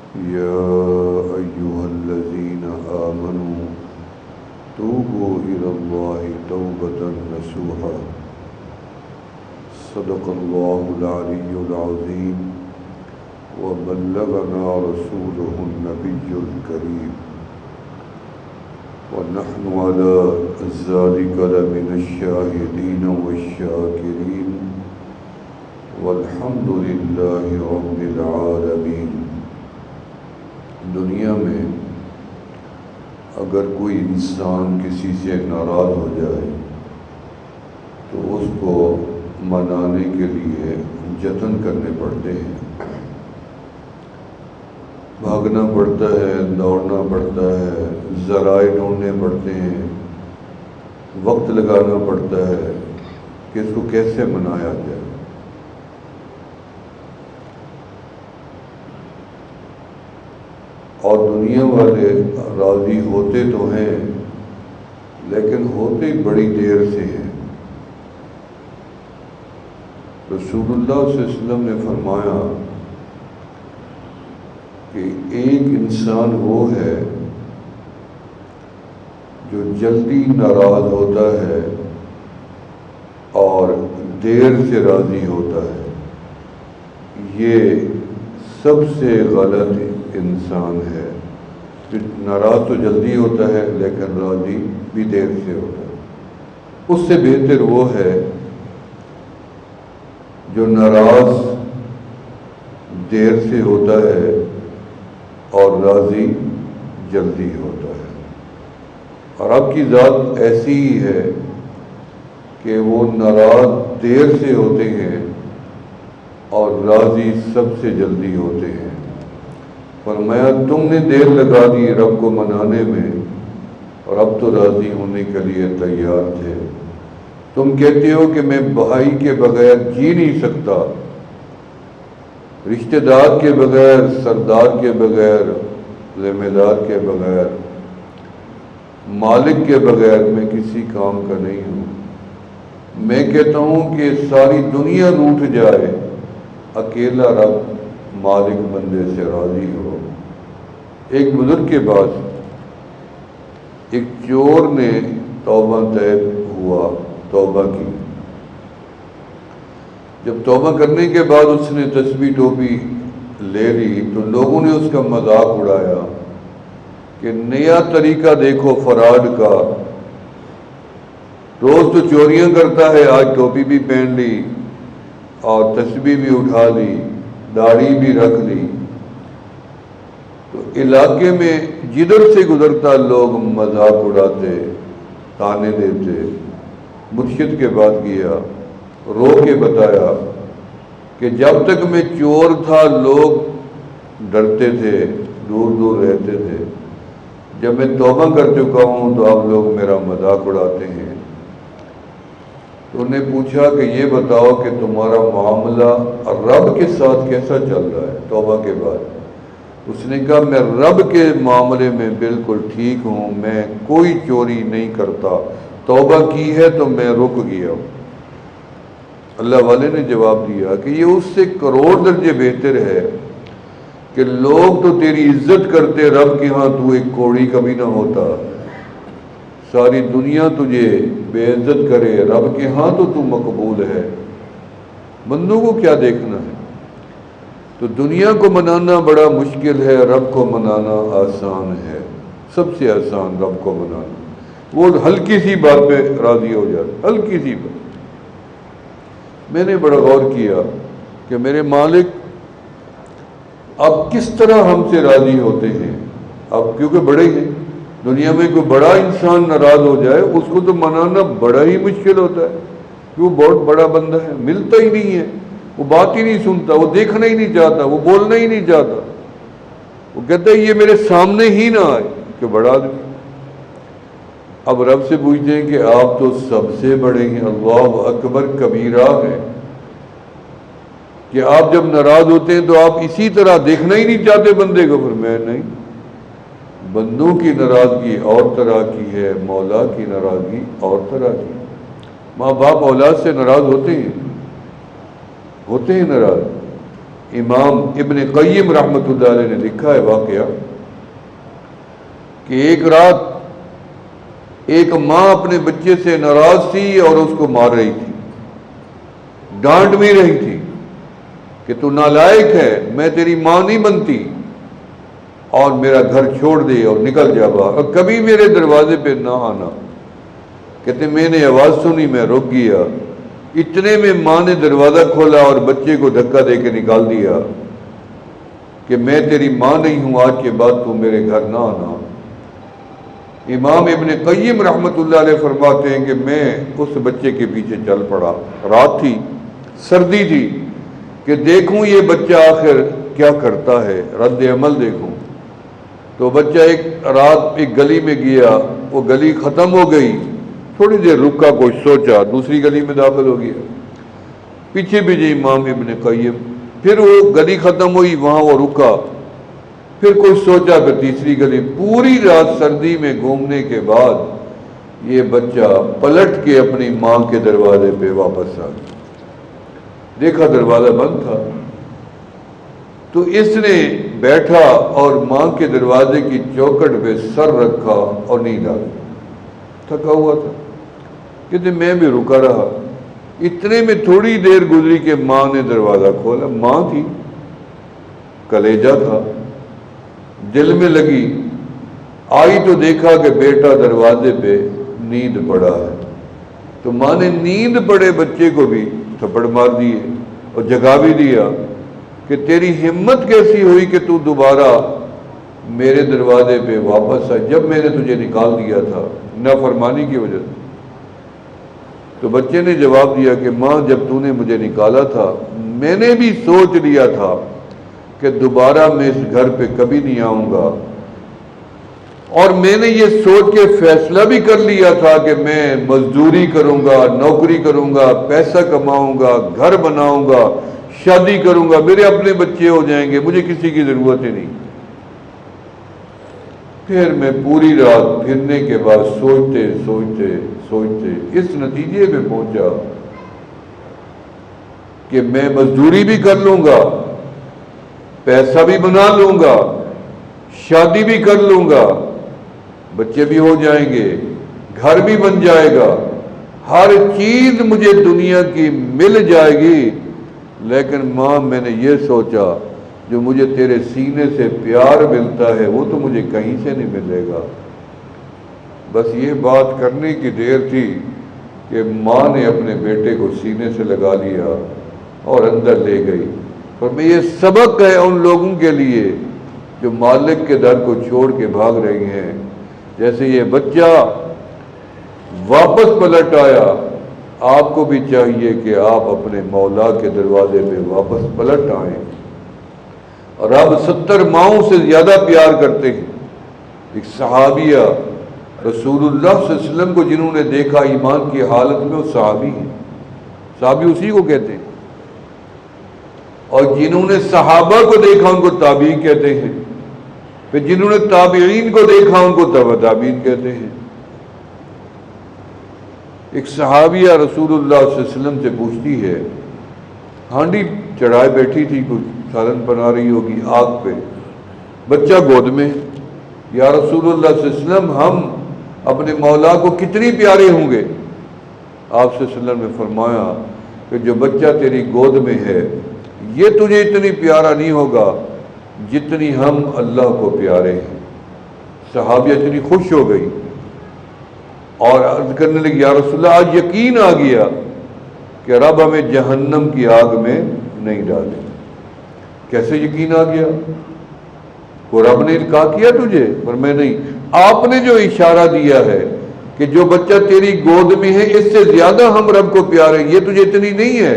يا أيها الذين آمنوا توبوا إلى الله توبة نصوحا صدق الله العلي العظيم وبلغنا رسوله النبي الكريم ونحن على ذلك لمن الشاهدين والشاكرين والحمد لله رب العالمين۔ دنیا میں اگر کوئی انسان کسی سے ناراض ہو جائے تو اس کو منانے کے لیے جتن کرنے پڑتے ہیں، بھاگنا پڑتا ہے، دوڑنا پڑتا ہے، ذرائع ڈھونڈنے پڑتے ہیں، وقت لگانا پڑتا ہے کہ اس کو کیسے منایا جائے۔ اور دنیا والے راضی ہوتے تو ہیں لیکن ہوتے بڑی دیر سے ہیں۔ رسول اللہ صلی اللہ علیہ وسلم نے فرمایا کہ ایک انسان وہ ہے جو جلدی ناراض ہوتا ہے اور دیر سے راضی ہوتا ہے، یہ سب سے غلط انسان ہے۔ ناراض تو جلدی ہوتا ہے لیکن راضی بھی دیر سے ہوتا ہے۔ اس سے بہتر وہ ہے جو ناراض دیر سے ہوتا ہے اور راضی جلدی ہوتا ہے۔ اور اب کی ذات ایسی ہی ہے کہ وہ ناراض دیر سے ہوتے ہیں اور راضی سب سے جلدی ہوتے ہیں۔ فرمایا تم نے دیر لگا دی رب کو منانے میں اور اب تو راضی ہونے کے لیے تیار تھے۔ تم کہتے ہو کہ میں بھائی کے بغیر جی نہیں سکتا، رشتہ دار کے بغیر، سردار کے بغیر، ذمہ دار کے بغیر، مالک کے بغیر میں کسی کام کا نہیں ہوں۔ میں کہتا ہوں کہ ساری دنیا روٹھ جائے، اکیلا رب مالک بندے سے راضی ہو۔ ایک بزرگ کے بعد ایک چور نے توبہ طیب ہوا، توبہ کی۔ جب توبہ کرنے کے بعد اس نے تسبیح ٹوپی لے لی تو لوگوں نے اس کا مذاق اڑایا کہ نیا طریقہ دیکھو فراڈ کا، روز تو چوریاں کرتا ہے، آج ٹوپی بھی پہن لی اور تسبیح بھی اٹھا لی، داڑھی بھی رکھ لی۔ تو علاقے میں جدھر سے گزرتا لوگ مذاق اڑاتے، تانے دیتے۔ مرشد کے بعد گیا، رو کے بتایا کہ جب تک میں چور تھا لوگ ڈرتے تھے، دور دور رہتے تھے، جب میں توبہ کر چکا ہوں تو اب لوگ میرا مذاق اڑاتے ہیں۔ تو انہیں پوچھا کہ یہ بتاؤ کہ تمہارا معاملہ رب کے ساتھ کیسا چل رہا ہے توبہ کے بعد؟ اس نے کہا میں رب کے معاملے میں بالکل ٹھیک ہوں، میں کوئی چوری نہیں کرتا، توبہ کی ہے تو میں رک گیا ہوں۔ اللہ والے نے جواب دیا کہ یہ اس سے کروڑ درجے بہتر ہے کہ لوگ تو تیری عزت کرتے، رب کے ہاں تو ایک کوڑی کبھی نہ ہوتا۔ ساری دنیا تجھے بے عزت کرے، رب کے ہاں تو مقبول ہے۔ بندوں کو کیا دیکھنا ہے؟ تو دنیا کو منانا بڑا مشکل ہے، رب کو منانا آسان ہے۔ سب سے آسان رب کو منانا، وہ ہلکی سی بات پہ راضی ہو جاتا، ہلکی سی بات۔ میں نے بڑا غور کیا کہ میرے مالک اب کس طرح ہم سے راضی ہوتے ہیں۔ اب کیونکہ بڑے ہیں، دنیا میں کوئی بڑا انسان ناراض ہو جائے اس کو تو منانا بڑا ہی مشکل ہوتا ہے، کہ وہ بہت بڑا بندہ ہے، ملتا ہی نہیں ہے، وہ بات ہی نہیں سنتا، وہ دیکھنا ہی نہیں چاہتا، وہ بولنا ہی نہیں چاہتا، وہ کہتا ہے یہ میرے سامنے ہی نہ آئے کہ بڑا آدمی۔ اب رب سے پوچھتے ہیں کہ آپ تو سب سے بڑے ہیں، اللہ اکبر کبیرہ ہے، کہ آپ جب ناراض ہوتے ہیں تو آپ اسی طرح دیکھنا ہی نہیں چاہتے بندے کو؟ پھر میں نہیں، بندوں کی ناراضگی اور طرح کی ہے، مولا کی ناراضگی اور طرح کی۔ ماں باپ اولاد سے ناراض ہوتے ہیں ناراض، امام ابن قیم رحمۃ اللہ علیہ نے لکھا ہے واقعہ کہ ایک رات ایک ماں اپنے بچے سے ناراض تھی اور اس کو مار رہی تھی، ڈانٹ بھی رہی تھی کہ تو نالائق ہے، میں تیری ماں نہیں بنتی اور میرا گھر چھوڑ دے اور نکل جا باہر اور کبھی میرے دروازے پہ نہ آنا۔ کہتے میں نے آواز سنی، میں رک گیا، اتنے میں ماں نے دروازہ کھولا اور بچے کو دھکا دے کے نکال دیا کہ میں تیری ماں نہیں ہوں، آج کے بعد تو میرے گھر نہ آنا۔ امام ابن قیم رحمۃ اللہ علیہ فرماتے ہیں کہ میں اس بچے کے پیچھے چل پڑا، رات تھی، سردی تھی، کہ دیکھوں یہ بچہ آخر کیا کرتا ہے، رد عمل دیکھوں۔ تو بچہ ایک رات ایک گلی میں گیا، وہ گلی ختم ہو گئی، تھوڑی دیر رکا، کچھ سوچا، دوسری گلی میں داخل ہو گیا، پیچھے بھی امام ابن قیم، پھر وہ گلی ختم ہوئی، وہاں وہ رکا، پھر کچھ سوچا، پھر تیسری گلی، پوری رات سردی میں گھومنے کے بعد یہ بچہ پلٹ کے اپنی ماں کے دروازے پہ واپس آ گیا، دیکھا دروازہ بند تھا، تو اس نے بیٹھا اور ماں کے دروازے کی چوکھٹ پہ سر رکھا اور نیند آ گئی، تھکا ہوا تھا، کہتے میں بھی رکا رہا، اتنے میں تھوڑی دیر گزری کہ ماں نے دروازہ کھولا، ماں تھی، کلیجہ تھا، دل میں لگی، آئی تو دیکھا کہ بیٹا دروازے پہ نیند پڑا ہے، تو ماں نے نیند پڑے بچے کو بھی تھپڑ مار دیے اور جگا بھی دیا کہ تیری ہمت کیسی ہوئی کہ تو دوبارہ میرے دروازے پہ واپس آئے جب میں نے تجھے نکال دیا تھا نافرمانی کی وجہ سے۔ تو بچے نے جواب دیا کہ ماں جب تو نے مجھے نکالا تھا میں نے بھی سوچ لیا تھا کہ دوبارہ میں اس گھر پہ کبھی نہیں آؤں گا، اور میں نے یہ سوچ کے فیصلہ بھی کر لیا تھا کہ میں مزدوری کروں گا، نوکری کروں گا، پیسہ کماؤں گا، گھر بناؤں گا، شادی کروں گا، میرے اپنے بچے ہو جائیں گے، مجھے کسی کی ضرورت ہی نہیں۔ پھر میں پوری رات پھرنے کے بعد سوچتے سوچتے سوچتے اس نتیجے میں پہنچا کہ میں مزدوری بھی کر لوں گا، پیسہ بھی بنا لوں گا، شادی بھی کر لوں گا، بچے بھی ہو جائیں گے، گھر بھی بن جائے گا، ہر چیز مجھے دنیا کی مل جائے گی، لیکن ماں میں نے یہ سوچا جو مجھے تیرے سینے سے پیار ملتا ہے وہ تو مجھے کہیں سے نہیں ملے گا۔ بس یہ بات کرنے کی دیر تھی کہ ماں نے اپنے بیٹے کو سینے سے لگا لیا اور اندر لے گئی۔ اور میں یہ سبق ہے ان لوگوں کے لیے جو مالک کے در کو چھوڑ کے بھاگ رہے ہیں، جیسے یہ بچہ واپس پلٹ آیا، آپ کو بھی چاہیے کہ آپ اپنے مولا کے دروازے پہ واپس پلٹ آئیں۔ اور اب 70 ماؤں سے زیادہ پیار کرتے ہیں۔ ایک صحابیہ رسول اللہ صلی اللہ علیہ وسلم کو جنہوں نے دیکھا ایمان کی حالت میں، وہ صحابی ہیں، صحابی اسی کو کہتے ہیں، اور جنہوں نے صحابہ کو دیکھا ان کو تابعین کہتے ہیں، پھر جنہوں نے تابعین کو دیکھا ان کو تبع تابعین کہتے ہیں۔ ایک صحابیہ رسول اللہ صلی اللہ علیہ وسلم سے پوچھتی ہے، ہانڈی چڑھائے بیٹھی تھی، کچھ سالن بنا رہی ہوگی آگ پہ، بچہ گود میں، یا رسول اللہ صلی اللہ علیہ وسلم ہم اپنے مولا کو کتنی پیارے ہوں گے؟ آپ صلی اللہ علیہ وسلم نے فرمایا کہ جو بچہ تیری گود میں ہے یہ تجھے اتنی پیارا نہیں ہوگا جتنی ہم اللہ کو پیارے ہیں۔ صحابیہ اتنی خوش ہو گئی اور عرض کرنے لگی، یا رسول اللہ آج یقین آ گیا کہ رب ہمیں جہنم کی آگ میں نہیں ڈالے۔ کیسے یقین آ گیا؟ وہ رب نے کہا کیا تجھے؟ پر میں نہیں، آپ نے جو اشارہ دیا ہے کہ جو بچہ تیری گود میں ہے اس سے زیادہ ہم رب کو پیارے، یہ تجھے اتنی نہیں ہے؟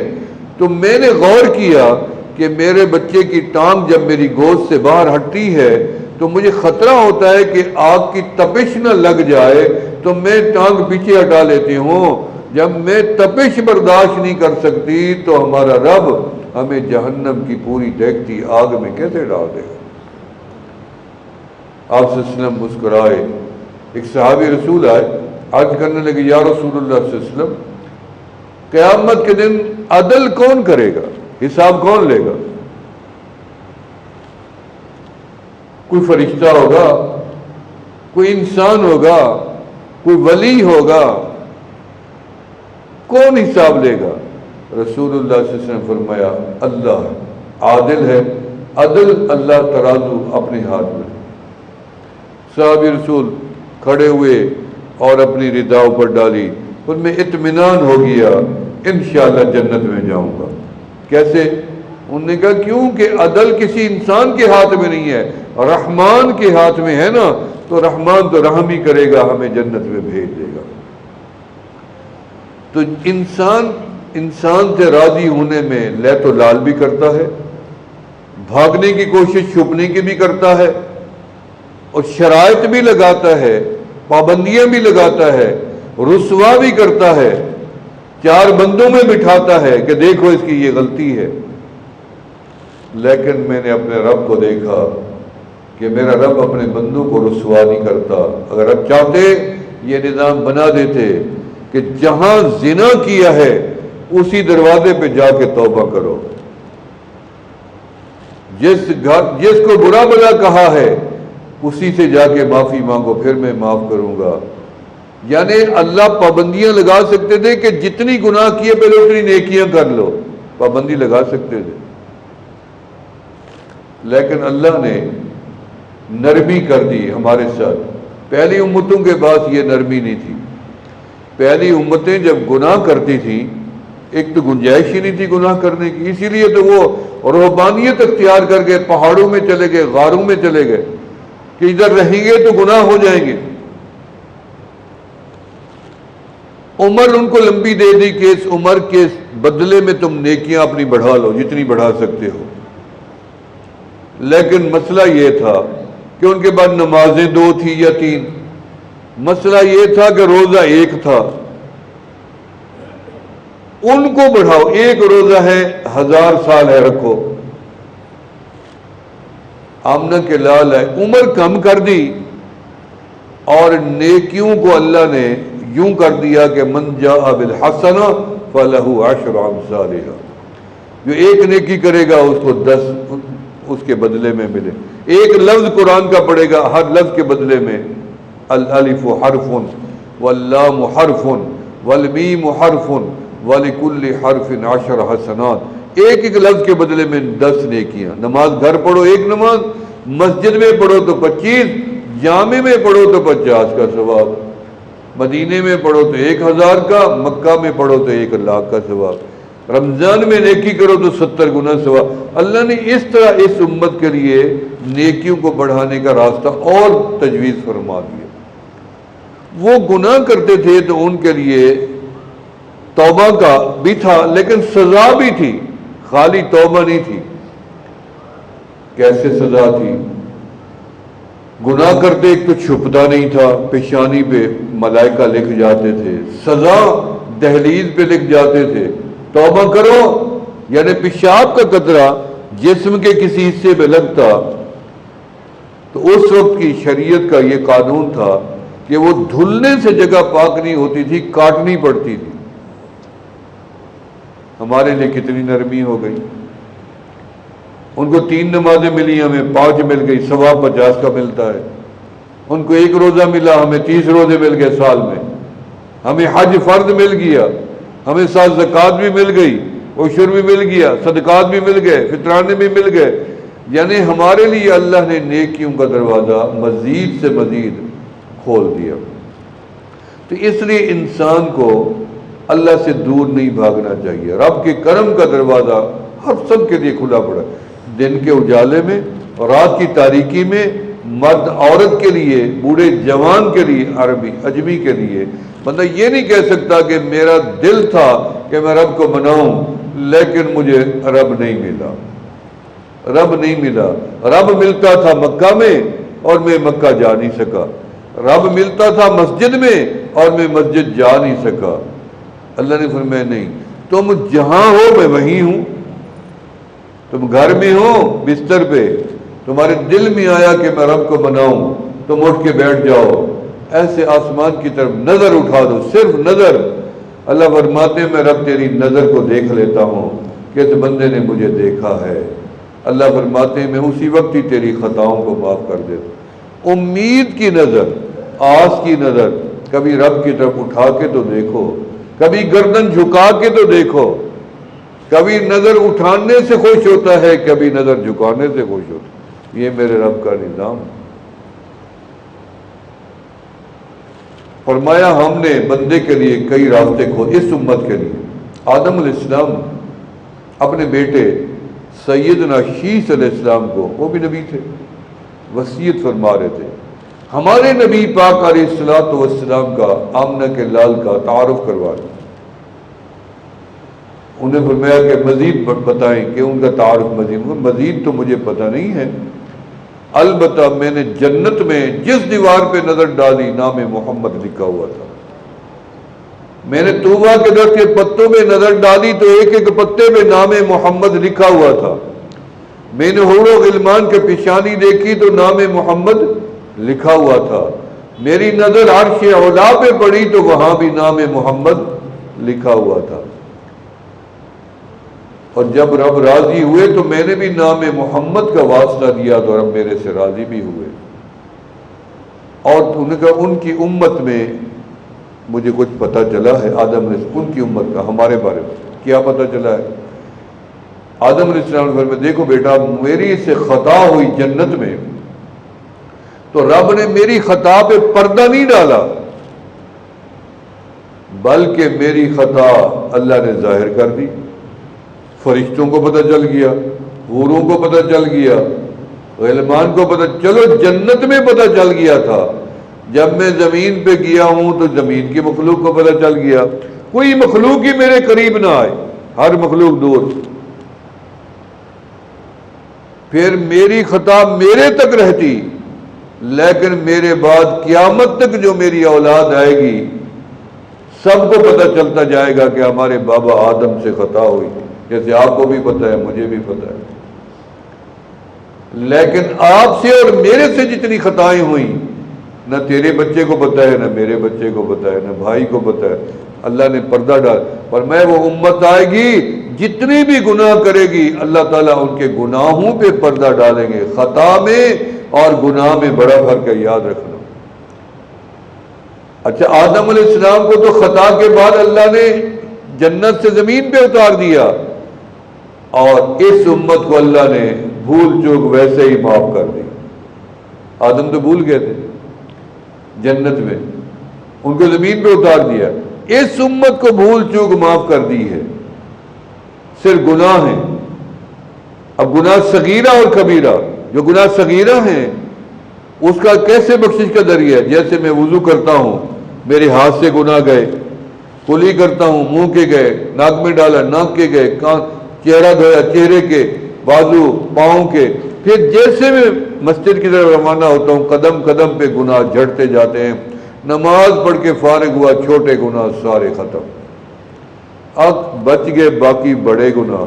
تو میں نے غور کیا کہ میرے بچے کی ٹانگ جب میری گود سے باہر ہٹتی ہے تو مجھے خطرہ ہوتا ہے کہ آگ کی تپش نہ لگ جائے، تو میں ٹانگ پیچھے ہٹا لیتی ہوں۔ جب میں تپش برداشت نہیں کر سکتی تو ہمارا رب ہمیں جہنم کی پوری دیکھتی آگ میں کیسے ڈال دے گا؟ آپ صلی اللہ علیہ وسلم مسکرائے۔ ایک صحابی رسول آئے، عرض کرنے لگے، یا رسول اللہ صلی اللہ علیہ وسلم قیامت کے دن عدل کون کرے گا، حساب کون لے گا؟ کوئی فرشتہ ہوگا، کوئی انسان ہوگا، کوئی ولی ہوگا، کون حساب لے گا؟ رسول اللہ صلی اللہ علیہ وسلم فرمایا اللہ عادل ہے، عدل اللہ ترازو اپنے ہاتھ میں۔ صحابی رسول کھڑے ہوئے اور اپنی ردا اوپر ڈالی، ان میں اطمینان ہو گیا انشاءاللہ جنت میں جاؤں گا۔ کیسے؟ انہوں نے کہا کیونکہ عدل کسی انسان کے ہاتھ میں نہیں ہے، رحمان کے ہاتھ میں ہے نا، تو رحمان تو رحم ہی کرے گا، ہمیں جنت میں بھیج دے گا۔ تو انسان سے راضی ہونے میں لے تو لال بھی کرتا ہے، بھاگنے کی کوشش چھپنے کی بھی کرتا ہے، اور شرائط بھی لگاتا ہے، پابندیاں بھی لگاتا ہے، رسوا بھی کرتا ہے، چار بندوں میں بٹھاتا ہے کہ دیکھو اس کی یہ غلطی ہے۔ لیکن میں نے اپنے رب کو دیکھا کہ میرا رب اپنے بندوں کو رسوا نہیں کرتا۔ اگر رب چاہتے یہ نظام بنا دیتے کہ جہاں زنا کیا ہے اسی دروازے پہ جا کے توبہ کرو، جس کو برا بلا کہا ہے اسی سے جا کے معافی مانگو، پھر میں معاف کروں گا۔ یعنی اللہ پابندیاں لگا سکتے تھے کہ جتنی گناہ کیے پہلے اتنی نیکیاں کر لو، پابندی لگا سکتے تھے، لیکن اللہ نے نرمی کر دی ہمارے ساتھ۔ پہلی امتوں کے بعد یہ نرمی نہیں تھی۔ پہلی امتیں جب گناہ کرتی تھیں، ایک تو گنجائش ہی نہیں تھی گناہ کرنے کی، اسی لیے تو وہ رہبانیت اختیار کر کے پہاڑوں میں چلے گئے، غاروں میں چلے گئے کہ ادھر رہیں گے تو گناہ ہو جائیں گے۔ عمر ان کو لمبی دے دی کہ اس عمر کے بدلے میں تم نیکیاں اپنی بڑھا لو جتنی بڑھا سکتے ہو، لیکن مسئلہ یہ تھا کہ ان کے بعد نمازیں 2 تھی یا 3، مسئلہ یہ تھا کہ روزہ 1 تھا، ان کو بڑھاؤ، 1 روزہ ہے 1000 سال ہے رکھو۔ آمنہ کے لال ہے، عمر کم کر دی، اور نیکیوں کو اللہ نے یوں کر دیا کہ من جاء بالحسنہ فلہ 10 امثالھا، جو 1 نیکی کرے گا اس کو 10 اس کے بدلے میں ملے۔ 1 لفظ قرآن کا پڑھے گا، ہر لفظ کے بدلے میں الالف حرف واللام حرف والمیم حرف ولکل حرف 10 حسنات، ایک لفظ کے بدلے میں 10 نیکیاں۔ نماز گھر پڑھو 1 نماز، مسجد میں پڑھو تو 25، جامع میں پڑھو تو 50 کا ثواب، مدینے میں پڑھو تو 1000 کا، مکہ میں پڑھو تو 1,00,000 کا ثواب، رمضان میں نیکی کرو تو 70 گنا ثواب۔ اللہ نے اس طرح اس امت کے لیے نیکیوں کو بڑھانے کا راستہ اور تجویز فرما دیا۔ وہ گناہ کرتے تھے تو ان کے لیے توبہ کا بھی تھا، لیکن سزا بھی تھی، خالی توبہ نہیں تھی۔ کیسے سزا تھی؟ گناہ کرتے ایک تو چھپتا نہیں تھا، پیشانی پہ ملائکہ لکھ جاتے تھے، سزا دہلیز پہ لکھ جاتے تھے، توبہ کرو، یعنی پیشاب کا قطرہ جسم کے کسی حصے پہ لگتا تو اس وقت کی شریعت کا یہ قانون تھا کہ وہ دھلنے سے جگہ پاک نہیں ہوتی تھی، کاٹنی پڑتی تھی۔ ہمارے لیے کتنی نرمی ہو گئی، ان کو 3 نمازیں ملی، ہمیں 5 مل گئی، ثواب 50 کا ملتا ہے۔ ان کو 1 روزہ ملا، ہمیں 30 روزے مل گئے سال میں۔ ہمیں حج فرض مل گیا، ہمیں ساتھ زکوٰۃ بھی مل گئی، عشر بھی مل گیا، صدقات بھی مل گئے، فطرانے بھی مل گئے۔ یعنی ہمارے لیے اللہ نے نیکیوں کا دروازہ مزید سے مزید کھول دیا۔ تو اس لیے انسان کو اللہ سے دور نہیں بھاگنا چاہیے۔ رب کے کرم کا دروازہ ہر سب کے لیے کھلا پڑا ہے، دن کے اجالے میں، رات کی تاریکی میں، مرد عورت کے لیے، بوڑھے جوان کے لیے، عربی اجمی کے لیے۔ بندہ یہ نہیں کہہ سکتا کہ میرا دل تھا کہ میں رب کو مناؤں لیکن مجھے رب نہیں ملا، رب نہیں ملا۔ رب ملتا تھا مکہ میں اور میں مکہ جا نہیں سکا، رب ملتا تھا مسجد میں اور میں مسجد جا نہیں سکا۔ اللہ نے فرمایا نہیں، تم جہاں ہو میں وہیں ہوں، تم گھر میں ہو بستر پہ، تمہارے دل میں آیا کہ میں رب کو مناؤں، تم اٹھ کے بیٹھ جاؤ، ایسے آسمان کی طرف نظر اٹھا دو، صرف نظر۔ اللہ فرماتے ہیں میں رب تیری نظر کو دیکھ لیتا ہوں کہ اس بندے نے مجھے دیکھا ہے، اللہ فرماتے ہیں میں اسی وقت ہی تیری خطاؤں کو معاف کر دیتا ہوں۔ امید کی نظر، آس کی نظر کبھی رب کی طرف اٹھا کے تو دیکھو، کبھی گردن جھکا کے تو دیکھو، کبھی نظر اٹھانے سے خوش ہوتا ہے، کبھی نظر جھکانے سے خوش ہوتا ہے۔ یہ میرے رب کا نظام۔ فرمایا ہم نے بندے کے لیے کئی راستے کھولے، اس امت کے لیے۔ آدم علیہ السلام اپنے بیٹے سیدنا شیس علیہ السلام کو، وہ بھی نبی تھے، وصیت فرما رہے تھے ہمارے نبی پاک علیہ الصلوۃ والسلام کا آمنہ کے لال کا تعارف کروا دیں۔ انہیں فرمایا کہ مزید بتائیں کہ ان کا تعارف مزید تو مجھے پتہ نہیں ہے، البتہ میں نے جنت میں جس دیوار پہ نظر ڈالی نام محمد لکھا ہوا تھا۔ میں نے طوبہ کے درخت کے پتوں میں نظر ڈالی تو ایک ایک پتے میں نام محمد لکھا ہوا تھا۔ میں نے حور و غلمان کے پیشانی دیکھی تو نام محمد لکھا ہوا تھا۔ میری نظر عرش اولا پہ پڑی تو وہاں بھی نام محمد لکھا ہوا تھا۔ اور جب رب راضی ہوئے تو میں نے بھی نام محمد کا واسطہ دیا تو رب میرے سے راضی بھی ہوئے۔ اور انہوں نے کہا ان کی امت میں مجھے کچھ پتہ چلا ہے، آدم نے ان کی امت کا ہمارے بارے میں کیا پتہ چلا ہے؟ آدم علیہ السلام نے فرمایا دیکھو بیٹا، میری سے خطا ہوئی جنت میں تو رب نے میری خطا پہ پردہ نہیں ڈالا، بلکہ میری خطا اللہ نے ظاہر کر دی۔ فرشتوں کو پتہ چل گیا، حوروں کو پتہ چل گیا، غلمان کو پتہ، چلو جنت میں پتہ چل گیا تھا، جب میں زمین پہ گیا ہوں تو زمین کی مخلوق کو پتہ چل گیا۔ کوئی مخلوق ہی میرے قریب نہ آئے، ہر مخلوق دور۔ پھر میری خطا میرے تک رہتی، لیکن میرے بعد قیامت تک جو میری اولاد آئے گی سب کو پتہ چلتا جائے گا کہ ہمارے بابا آدم سے خطا ہوئی، جیسے آپ کو بھی پتہ ہے، مجھے بھی پتہ ہے۔ لیکن آپ سے اور میرے سے جتنی خطائیں ہوئیں نہ تیرے بچے کو پتہ ہے، نہ میرے بچے کو پتہ ہے، نہ بھائی کو پتہ ہے۔ اللہ نے پردہ ڈال، پر میں وہ امت آئے گی جتنی بھی گناہ کرے گی اللہ تعالیٰ ان کے گناہوں پہ پردہ ڈالیں گے۔ خطا میں اور گناہ میں بڑا فرق ہے، یاد رکھنا۔ اچھا، آدم علیہ السلام کو تو خطا کے بعد اللہ نے جنت سے زمین پہ اتار دیا، اور اس امت کو اللہ نے بھول چوک ویسے ہی معاف کر دی۔ آدم تو بھول گئے تھے جنت میں، ان کو زمین پہ اتار دیا، اس امت کو بھول چوک معاف کر دی ہے، صرف گناہ ہیں۔ اب گناہ صغیرہ اور کبیرہ، جو گناہ صغیرہ ہیں اس کا کیسے بخشش کا ذریعہ ہے؟ جیسے میں وضو کرتا ہوں، میرے ہاتھ سے گناہ گئے، کلی کرتا ہوں منہ کے گئے، ناک میں ڈالا ناک کے گئے، چہرہ دھویا چہرے کے، بازو پاؤں کے، پھر جیسے میں مسجد کی طرف روانہ ہوتا ہوں قدم قدم پہ گناہ جھڑتے جاتے ہیں۔ نماز پڑھ کے فارغ ہوا، چھوٹے گناہ سارے ختم، اب بچ گئے باقی بڑے گناہ۔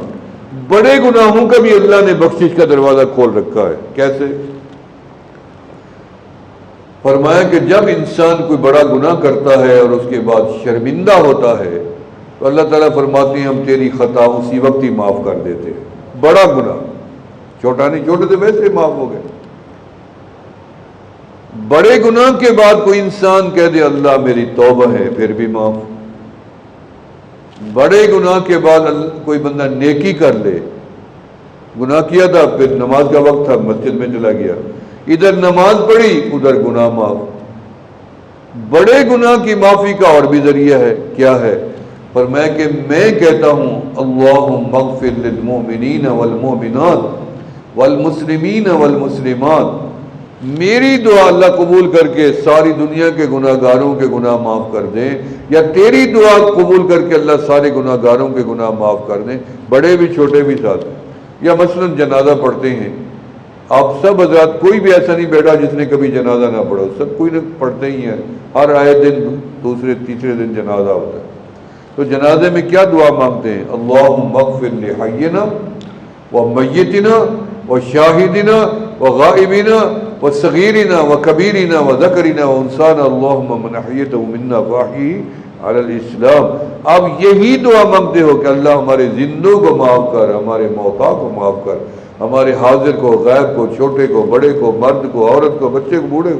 بڑے گناہوں کا بھی اللہ نے بخشش کا دروازہ کھول رکھا ہے۔ کیسے؟ فرمایا کہ جب انسان کوئی بڑا گناہ کرتا ہے اور اس کے بعد شرمندہ ہوتا ہے تو اللہ تعالیٰ فرماتے ہیں ہم تیری خطا اسی وقت ہی معاف کر دیتے ہیں۔ بڑا گناہ، چھوٹا نہیں، چھوٹے تو ویسے معاف ہو گئے۔ بڑے گناہ کے بعد کوئی انسان کہہ دے اللہ میری توبہ ہے، پھر بھی معاف۔ بڑے گناہ کے بعد کوئی بندہ نیکی کر لے، گناہ کیا تھا پھر نماز کا وقت تھا مسجد میں چلا گیا، ادھر نماز پڑھی ادھر گناہ معاف۔ بڑے گناہ کی معافی کا اور بھی ذریعہ ہے، کیا ہے؟ فرمایا کہ میں کہتا ہوں اللہم اغفر للمؤمنین والمؤمنات والمسلمین والمسلمات، میری دعا اللہ قبول کر کے ساری دنیا کے گناہ گاروں کے گناہ معاف کر دیں، یا تیری دعا قبول کر کے اللہ سارے گناہ گاروں کے گناہ معاف کر دیں، بڑے بھی چھوٹے بھی ساتھ۔ یا مثلا جنازہ پڑھتے ہیں آپ سب حضرات، کوئی بھی ایسا نہیں بیٹھا جس نے کبھی جنازہ نہ پڑھا، سب کوئی نہ پڑھتے ہی ہیں، ہر آئے دن دوسرے تیسرے دن جنازہ ہوتا ہے۔ تو جنازے میں کیا دعا مانگتے ہیں؟ اللہم اغفر لحینا ومیتنا وشاہدنا وغائبنا وصغیرنا وکبیرنا وذکرنا وانسانا اللہم من احییتہ منا فاحیہ علی الاسلام. اب یہی دعا مانگتے ہو کہ اللہ ہمارے زندوں کو معاف کر، ہمارے موتا کو معاف کر، ہمارے حاضر کو، غائب کو، چھوٹے کو، بڑے کو، مرد کو، عورت کو، بچے کو، بوڑھے کو،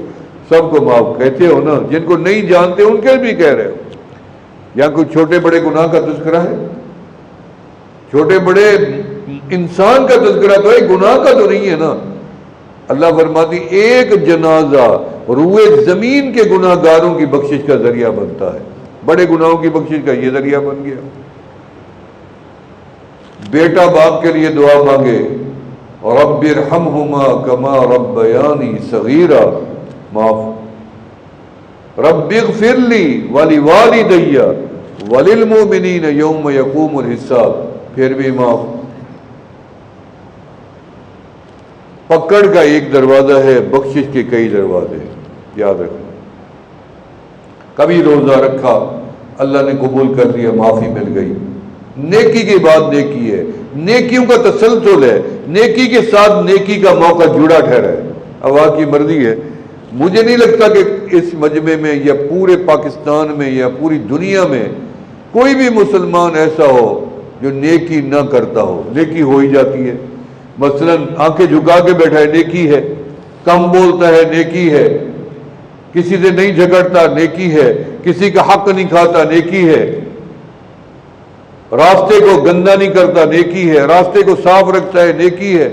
سب کو معاف. کہتے ہو نا، جن کو نہیں جانتے ان کے بھی کہہ رہے ہو. یا کوئی چھوٹے بڑے گناہ کا تذکرہ ہے؟ چھوٹے بڑے انسان کا تذکرہ تو ہے، گناہ کا تو نہیں ہے نا. اللہ فرماتی ایک جنازہ روئے زمین کے گناہ گاروں کی بخشش کا ذریعہ بنتا ہے. بڑے گناہوں کی بخشش کا یہ ذریعہ بن گیا. بیٹا باپ کے لیے دعا مانگے، رب ارحمہما کما ربیانی صغیرا، معاف. رب اغفر لی ولوالدی وللمؤمنین یوم یقوم الحساب، پھر بھی معاف. پکڑ کا ایک دروازہ ہے، بخشش کے کئی دروازے ہیں، یاد رکھنا. کبھی روزہ رکھا، اللہ نے قبول کر لیا، معافی مل گئی. نیکی کی بات نیکی ہے، نیکیوں کا تسلسل ہے، نیکی کے ساتھ نیکی کا موقع جڑا ٹھہرا ہے. اللہ کی مرضی ہے. مجھے نہیں لگتا کہ اس مجمع میں یا پورے پاکستان میں یا پوری دنیا میں کوئی بھی مسلمان ایسا ہو جو نیکی نہ کرتا ہو. نیکی ہو ہی جاتی ہے. مثلا آنکھیں جھکا کے بیٹھا ہے، نیکی ہے. کم بولتا ہے، نیکی ہے. کسی سے نہیں جھگڑتا، نیکی ہے. کسی کا حق نہیں کھاتا، نیکی ہے. راستے کو گندا نہیں کرتا، نیکی ہے. راستے کو صاف رکھتا ہے، نیکی ہے.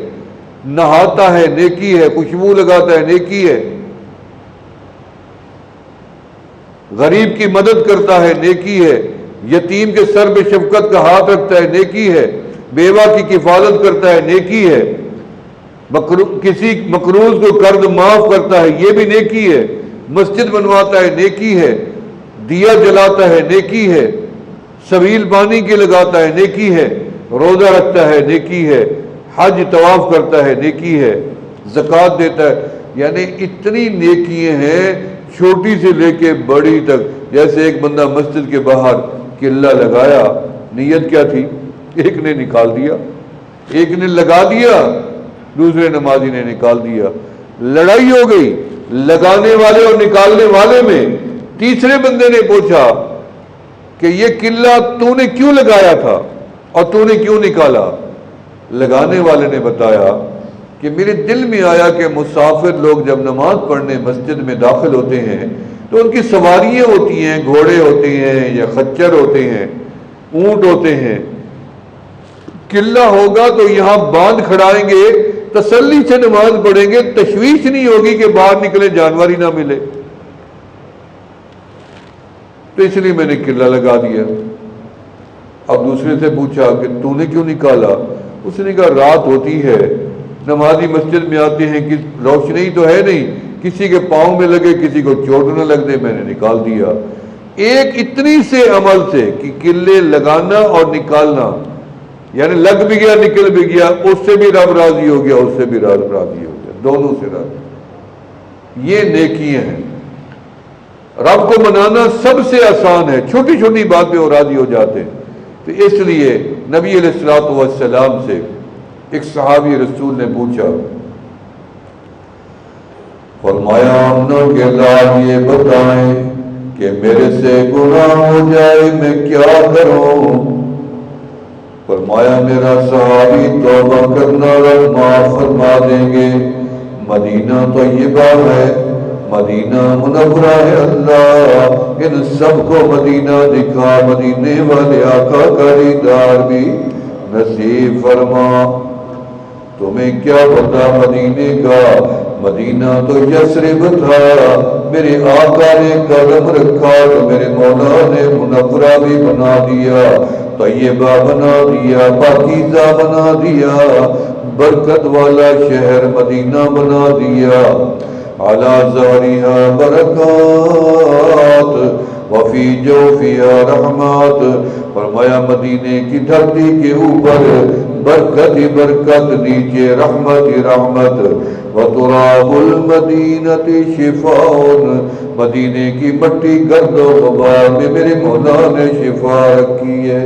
نہاتا ہے، نیکی ہے. خوشبو لگاتا ہے، نیکی ہے. غریب کی مدد کرتا ہے، نیکی ہے. یتیم کے سر پہ شفقت کا ہاتھ رکھتا ہے، نیکی ہے. بیوہ کی کفالت کرتا ہے، نیکی ہے. کسی مقروض کو قرض معاف کرتا ہے، یہ بھی نیکی ہے. مسجد بنواتا ہے، نیکی ہے. دیا جلاتا ہے، نیکی ہے. سبیل پانی کی لگاتا ہے، نیکی ہے. روزہ رکھتا ہے، نیکی ہے. حج طواف کرتا ہے، نیکی ہے. زکوٰۃ دیتا ہے. یعنی اتنی نیکیاں ہیں، چھوٹی سے لے کے بڑی تک. جیسے ایک بندہ مسجد کے باہر قلعہ لگایا، نیت کیا تھی؟ ایک نے نکال دیا، ایک نے لگا دیا، دوسرے نمازی نے نکال دیا. لڑائی ہو گئی لگانے والے اور نکالنے والے میں. تیسرے بندے نے پوچھا کہ یہ قلعہ تو نے کیوں لگایا تھا اور تو نے کیوں نکالا؟ لگانے والے نے بتایا کہ میرے دل میں آیا کہ مسافر لوگ جب نماز پڑھنے مسجد میں داخل ہوتے ہیں تو ان کی سواریاں ہوتی ہیں، گھوڑے ہوتے ہیں یا خچر ہوتے ہیں، اونٹ ہوتے ہیں. قلعہ ہوگا تو یہاں باندھ کھڑائیں گے، تسلی سے نماز پڑھیں گے، تشویش نہیں ہوگی کہ باہر نکلے جانور ہی نہ ملے. تو اس لیے میں نے قلعہ لگا دیا. اب دوسرے سے پوچھا کہ تو نے کیوں نکالا؟ اس نے کہا رات ہوتی ہے، نمازی مسجد میں آتے ہیں، روشنی تو ہے نہیں، کسی کے پاؤں میں لگے، کسی کو چوٹ نہ لگ دے، میں نے نکال دیا. ایک اتنی سے عمل سے کہ قلعے لگانا اور نکالنا، یعنی لگ بھی گیا نکل بھی گیا، اس سے بھی رب راضی ہو گیا، اس سے بھی رب راضی ہو گیا، دونوں سے راضی. یہ نیکیاں ہیں. رب کو منانا سب سے آسان ہے، چھوٹی چھوٹی بات پہ وہ راضی ہو جاتے ہیں. تو اس لیے نبی علیہ الصلوۃ والسلام سے ایک صحابی رسول نے پوچھا، فرمایا امن کے لال یہ بتائیں کہ میرے سے گناہ ہو جائے میں کیا کروں؟ فرمایا میرا صحابی توبہ کرنا رب معاف فرما دیں گے. مدینہ طیبہ ہے، مدینہ منورہ ہے. اللہ ان سب کو مدینہ دکھا، مدینے والے آقا کا دیدار بھی نصیب فرما. تمہیں کیا پتا مدینے کا؟ مدینہ تو یثرب تھا، میرے آقا نے قدم رکھا تو میرے مولا نے منورہ بھی بنا دیا، طیبہ بنا دیا، پاکیزہ بنا دیا، برکت والا شہر مدینہ بنا دیا. علی ظہرہا برکات وفی جوفہا رحمات. فرمایا مدینے کی دھرتی کے اوپر برکت ہی برکت، نیچے رحمت ہی رحمت. وتراب المدینۃ شفاء، مدینے کی مٹی گرد و غبار میں میرے مولا نے شفا رکھی ہے.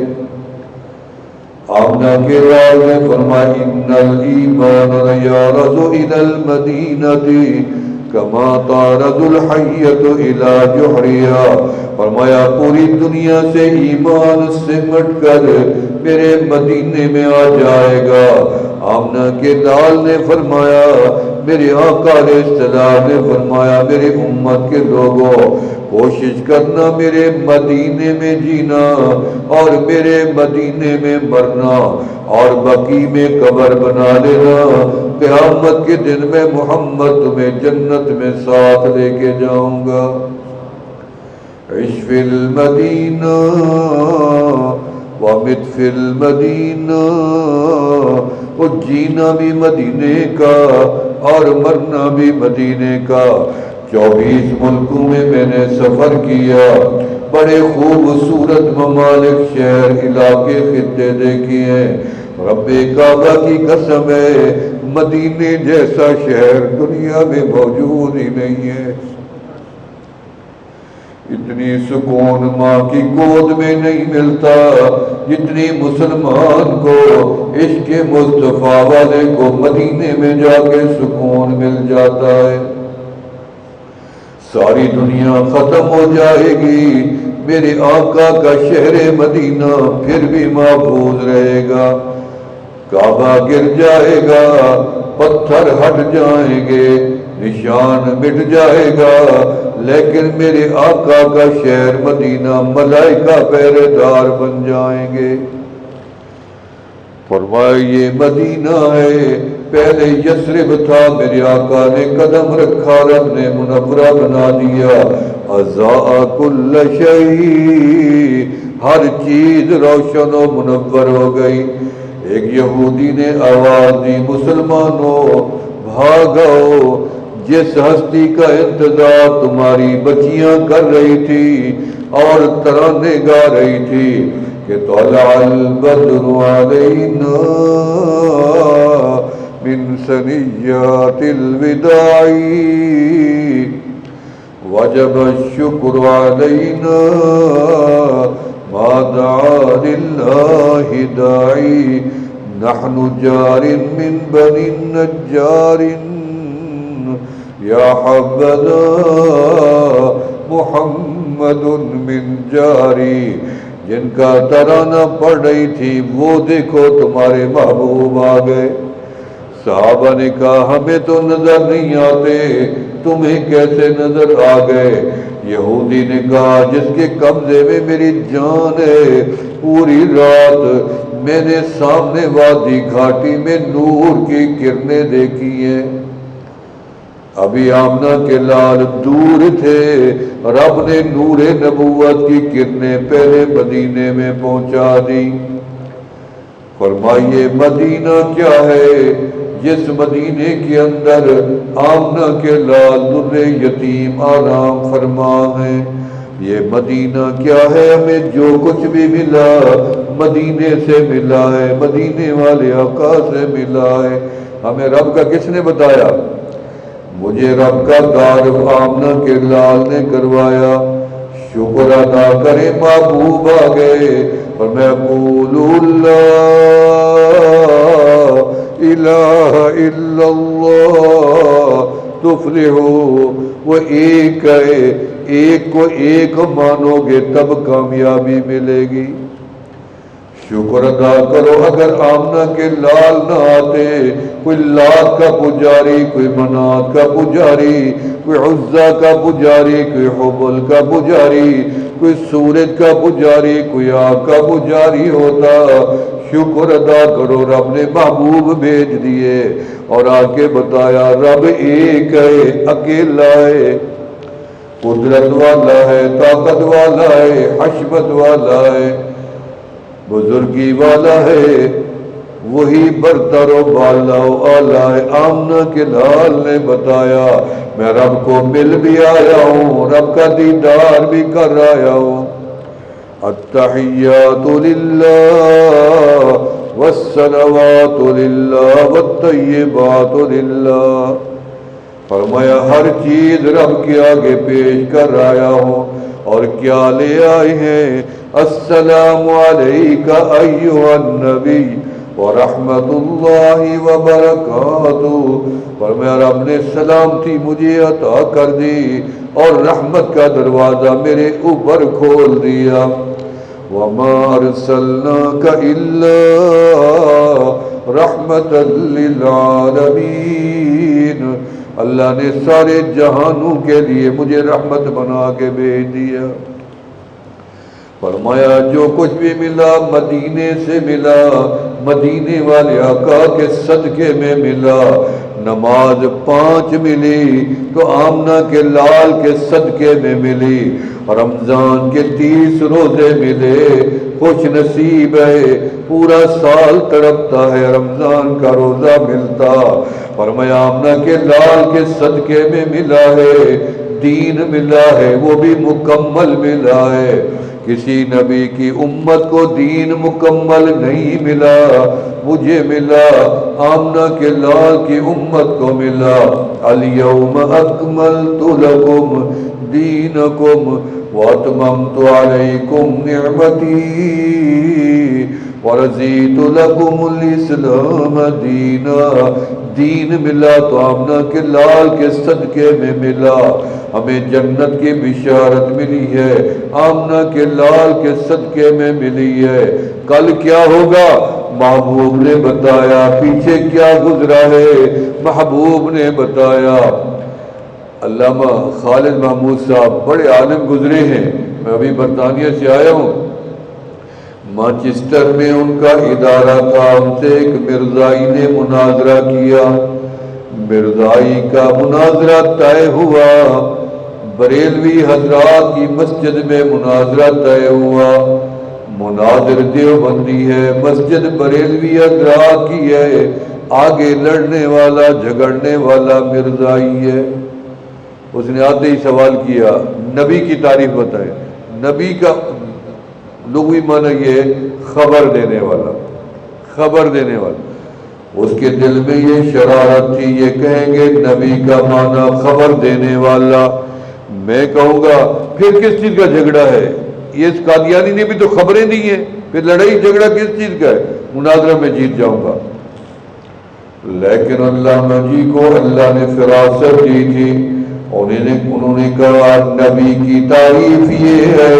آمنہ کے لال نے فرمایا ان الایمان یارض الی المدینۃ کما طارد الحیۃ الی جحریہا، فرمایا پوری دنیا سے ایمان سمٹ کر میرے مدینے میں آ جائے گا۔ آمنہ کے لال نے فرمایا، میرے آقا علیہ السلام نے فرمایا، میری امت کے لوگوں کوشش کرنا میرے مدینے میں جینا اور میرے مدینے میں مرنا، اور بقی میں قبر بنا لینا، قیامت کے دن میں محمد تمہیں جنت میں ساتھ لے کے جاؤں گا۔ عش فی المدینہ وامت فی المدینہ، وہ جینا بھی مدینے کا اور مرنا بھی مدینے کا۔ 24 ملکوں میں میں نے سفر کیا، بڑے خوبصورت ممالک، شہر، علاقے، خطے دیکھے ہیں۔ رب کعبہ کی قسم ہے، مدینے جیسا شہر دنیا میں موجود ہی نہیں ہے۔ اتنی سکون ماں کی گود میں نہیں ملتا جتنی مسلمان کو عشق مصطفیٰ والے کو مدینے میں جا کے سکون مل جاتا ہے۔ ساری دنیا ختم ہو جائے گی، میرے آقا کا شہر مدینہ پھر بھی محفوظ رہے گا۔ کعبہ گر جائے گا، پتھر ہٹ جائیں گے، نشان مٹ جائے گا، لیکن میرے آقا کا شہر مدینہ ملائکہ پہرے دار بن جائیں گے۔ فرمایا یہ مدینہ ہے، پہلے یثرب تھا، میرے آقا نے قدم رکھا، رب نے منورہ بنا دیا۔ اضاء کل شیء، ہر چیز روشن و منور ہو گئی۔ ایک یہودی نے آواز دی، مسلمانوں بھاگو، جس ہستی کا انتظار تمہاری بچیاں کر رہی تھی اور ترانے گا رہی تھی کہ طلع البدر علینا من ثنیات الوداع وجب الشکر علینا ما دعا للہ داعی نحن جار من بنی النجار یا حبذا محمد من جاری۔ جن کا ترانہ پڑھ رہی تھی وہ دیکھو تمہارے محبوب آ گئے۔ صحابہ نے کہا ہمیں تو نظر نہیں آتے، تمہیں کیسے نظر آ گئے؟ یہودی نے کہا جس کے قبضے میں میری جان ہے، پوری رات میں نے سامنے وادی گھاٹی میں نور کی کرنیں دیکھی ہیں۔ ابھی آمنہ کے لال دور تھے، رب نے نور نبوت کی کرنیں پہلے مدینے میں پہنچا دی۔ فرمائیے مدینہ کیا ہے؟ جس مدینے کے اندر آمنہ کے لال در یتیم آرام فرما ہے۔ یہ مدینہ کیا ہے؟ ہمیں جو کچھ بھی ملا مدینے سے ملا ہے، مدینے والے آقا سے ملا ہے۔ ہمیں رب کا کس نے بتایا؟ مجھے رب کا تعارف آمنہ کے لال نے کروایا۔ شکر ادا کرے محبوب آ گئے، اور میں اقول لا الہ الا اللہ تفلحوا، وہ ایک ہے، ایک کو ایک مانو گے تب کامیابی ملے گی۔ شکر ادا کرو، اگر آمنہ کے لال نہ آتے، کوئی لات کا پجاری، کوئی منات کا پجاری، کوئی عزا کا پجاری، کوئی حبل کا پجاری، کوئی سورج کا پجاری، کوئی آگ کا پجاری ہوتا۔ شکر ادا کرو، رب نے محبوب بھیج دیے اور آگے بتایا رب ایک ہے، اکیلا ہے، قدرت والا ہے، طاقت والا ہے، حشمت والا ہے، بزرگی والا ہے، وہی برتر و بالا و اعلیٰ ہے۔ آمنہ کے لال نے بتایا میں رب کو مل بھی آیا ہوں، رب کا دیدار بھی کر آیا ہوں۔ التحیات للہ والصلوات للہ والطیبات للہ، فرمایا ہر چیز رب کے آگے پیش کر آیا ہوں، اور کیا لے آئے ہیں؟ السلام علیکہ ایھا النبی ورحمۃ اللہ وبرکاتہ، فرمایا رب نے سلامتی مجھے عطا کر دی اور رحمت کا دروازہ میرے اوپر کھول دیا۔ وما ارسلناک الا رحمۃ للعالمین، اللہ نے سارے جہانوں کے لیے مجھے رحمت بنا کے بھیج دیا۔ فرمایا جو کچھ بھی ملا مدینے سے ملا، مدینے والے آقا کے صدقے میں ملا۔ نماز 5 ملی تو آمنہ کے لال کے صدقے میں ملی، رمضان کے 30 روزے ملے، خوش نصیب ہے پورا سال تڑپتا ہے رمضان کا روزہ ملتا۔ فرمایا آمنہ کے لال کے صدقے میں ملا ہے، دین ملا ہے وہ بھی مکمل ملا ہے۔ کسی نبی کی امت کو دین مکمل نہیں ملا، مجھے ملا، آمنہ کے لال کی امت کو ملا۔ الیوم اکملت لکم دینکم واتممت علیکم نعمتی ورضیت لکم الاسلام دینا۔ دین ملا تو آمنہ کے لال کے صدقے میں ملا، ہمیں جنت کی بشارت ملی ہے، آمنہ کے لال کے صدقے میں ملی ہے۔ کل کیا ہوگا محبوب نے بتایا، پیچھے کیا گزرا ہے محبوب نے بتایا۔ علامہ خالد محمود صاحب بڑے عالم گزرے ہیں، میں ابھی برطانیہ سے آیا ہوں، مانچسٹر میں ان کا ادارہ تھا، ان سے ایک مرزائی نے مناظرہ کیا، مرزائی کا مناظرہ طے ہوا، بریلوی حضرات کی مسجد میں مناظرہ طے ہوا، مناظر دیوبندی ہے، مسجد بریلوی حضرات کی ہے، آگے لڑنے والا جھگڑنے والا مرزائی ہے۔ اس نے آتے ہی سوال کیا نبی کی تعریف بتائیں۔ نبی کا لغوی معنی یہ خبر دینے والا، خبر دینے والا۔ اس کے دل میں یہ شرارت تھی، یہ کہیں گے نبی کا معنی خبر دینے والا۔ میں کہوں گا پھر کس چیز کا جھگڑا ہے؟ یہ اس قادیانی نے بھی تو خبریں دی ہیں، پھر لڑائی جھگڑا کس چیز کا ہے؟ مناظرہ میں جیت جاؤں گا۔ لیکن علامہ جی کو اللہ نے فراست دی تھی، انہوں نے کہا نبی کی تعریف یہ ہے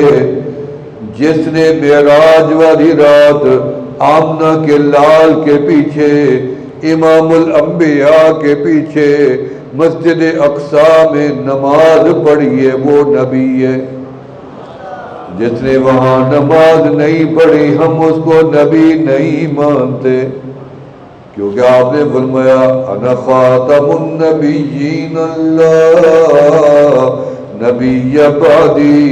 جس نے معراج والی رات آمنہ کے لال کے پیچھے، امام الانبیاء کے پیچھے مسجد اقصی میں نماز پڑھی ہے وہ نبی ہے۔ جس نے وہاں نماز نہیں پڑھی ہم اس کو نبی نہیں مانتے، کیونکہ آپ نے فرمایا انا خاتم النبیین اللہ نبی بعدی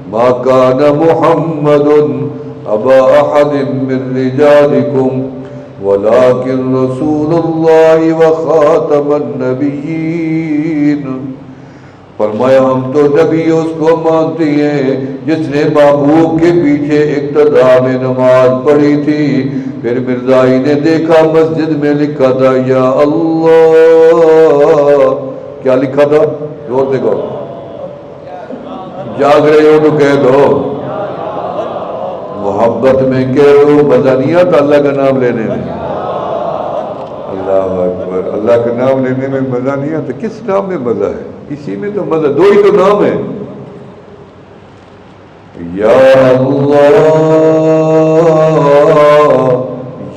ما کان محمد ابا احد من رجالکم ولکن رسول اللہ وخاتم النبیین۔ فرمایا ہم تو نبی اس کو مانتے ہیں جس نے محبوب کے پیچھے اقتدا میں نماز پڑھی تھی۔ پھر مرزائی نے دیکھا مسجد میں لکھا تھا یا اللہ، کیا لکھا تھا؟ زور سے کہو، جاگ رہے ہو تو کہہ دو، محبت میں کہہ دو، مزہ نہیں آتا اللہ کا نام لینے میں؟ اللہ اکبر، اللہ کا نام لینے میں مزہ نہیں آتا؟ کس نام میں مزہ ہے؟ اسی میں تو مزہ، دو ہی تو نام ہے، یا اللہ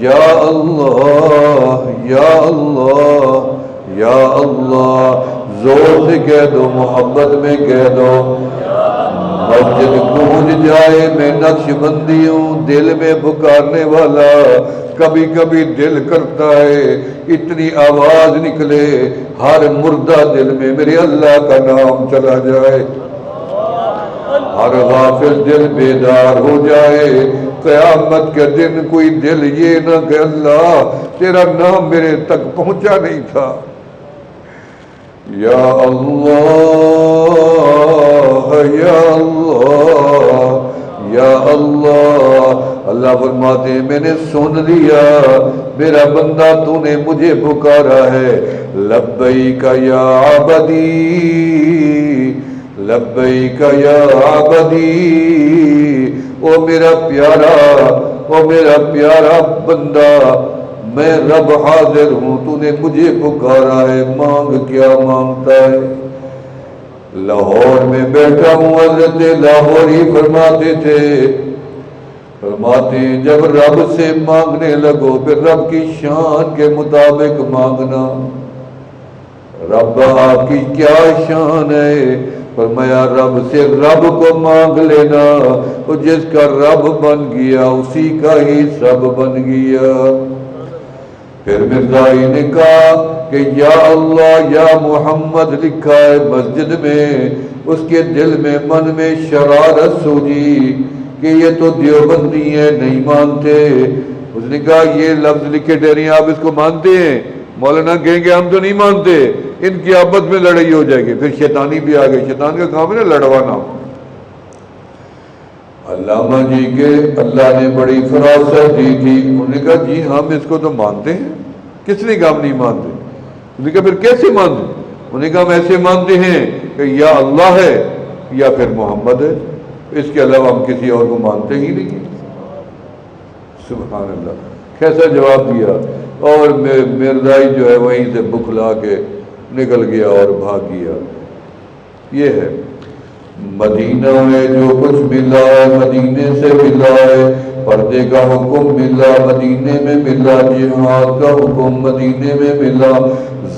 یا اللہ یا اللہ یا اللہ۔ زور سے کہہ دو، محبت میں کہہ دو، مسجد گونج جائے میں نقش بندی ہوں، دل میں پکارنے والا۔ کبھی کبھی دل کرتا ہے اتنی آواز نکلے ہر مردہ دل میں میرے اللہ کا نام چلا جائے، ہر غافل دل بیدار ہو جائے۔ قیامت کے دن کوئی دل یہ نہ کہ اللہ تیرا نام میرے تک پہنچا نہیں تھا۔ یا اللہ یا اللہ یا اللہ۔ اللہ فرماتے ہیں میں نے سن لیا میرا بندہ، تو نے مجھے پکارا ہے، لبیک یا عبدی لبیک یا عبدی۔ او میرا پیارا، او میرا پیارا بندہ میں رب حاضر ہوں، تو نے مجھے پکارا ہے، مانگ کیا مانگتا ہے؟ لاہور میں بیٹھا ہوں، حضرت لاہوری فرماتے تھے، فرماتے ہیں جب رب سے مانگنے لگو پھر رب کی شان کے مطابق مانگنا۔ رب آپ کی کیا شان ہے؟ فرمایا رب سے رب کو مانگ لینا، تو جس کا رب بن گیا اسی کا ہی سب بن گیا۔ پھر مرزائی نے کہا کہ یا اللہ یا محمد لکھا ہے مسجد میں، اس کے دل میں من میں شرارت سوجی کہ یہ تو دیوبندی ہے، نہیں مانتے۔ اس نے کہا یہ لفظ لکھے ٹھہرے آپ اس کو مانتے ہیں؟ مولانا کہیں گے ہم تو نہیں مانتے، ان کی آپس میں لڑائی ہو جائے گی، پھر شیطانی بھی آ گئی، شیطان کا کام ہے نا لڑوانا۔ علامہ جی کے اللہ نے بڑی فراست دی تھی، انہوں نے کہا جی ہم اس کو تو مانتے ہیں۔ کس نے کہا ہم نہیں مانتے؟ انہوں نے کہا پھر کیسے مانتے؟ انہوں نے کہا ہم ایسے مانتے ہیں کہ یا اللہ ہے یا پھر محمد ہے، اس کے علاوہ ہم کسی اور کو مانتے ہی نہیں۔ سبحان اللہ، کیسا جواب دیا! اور مرزائی جو ہے وہیں سے بکھلا کے نکل گیا اور بھاگ گیا۔ یہ ہے مدینہ میں جو کچھ ملا ہے مدینے سے ملا ہے، پردے کا حکم ملا مدینے میں ملا، جہاد کا حکم مدینے میں ملا،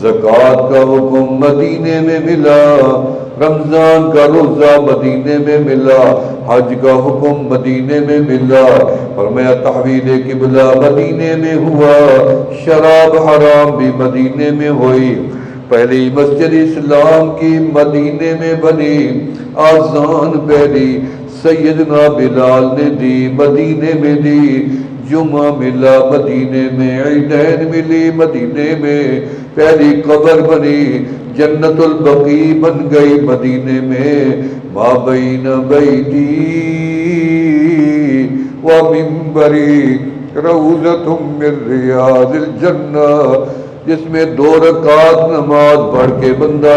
زکوٰۃ کا حکم مدینے میں ملا، رمضان کا روزہ مدینے میں ملا، حج کا حکم مدینے میں ملا، فرمایا تحویل قبلہ مدینے میں ہوا، شراب حرام بھی مدینے میں ہوئی، پہلی مسجد اسلام کی مدینے میں بنی، آذان پہلی سیدنا بلال نے دی مدینے میں دی، جمعہ ملا مدینے میں، عیدین ملی مدینے میں، پہلی قبر بنی، جنت البقیع بن گئی مدینے میں، ما بین بیتی و منبری روضۃ من ریاض الجنہ، جس میں 2 رکعت نماز پڑھ کے بندہ